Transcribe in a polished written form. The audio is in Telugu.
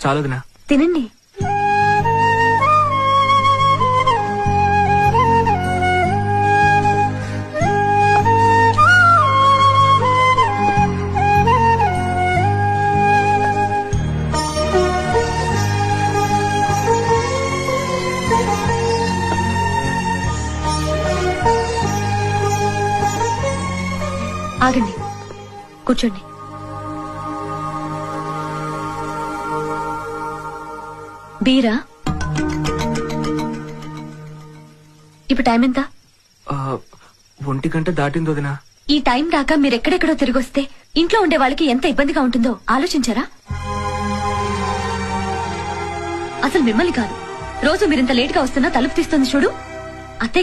చాలు వదినా. తినండి. ఆగండి, కూర్చోండి. బీరా, ఇప్పుడు టైం ఎంత? 1 గంట దాటింది వదినా. ఈ టైం దాకా మీరెక్కడెక్కడో తిరిగొస్తే ఇంట్లో ఉండే వాళ్ళకి ఎంత ఇబ్బందిగా ఉంటుందో ఆలోచించారా? అసలు మిమ్మల్ని కాదు, రోజు మీరింత లేట్ గా వస్తున్నా తలుపు తీస్తుంది చూడు, అత్తే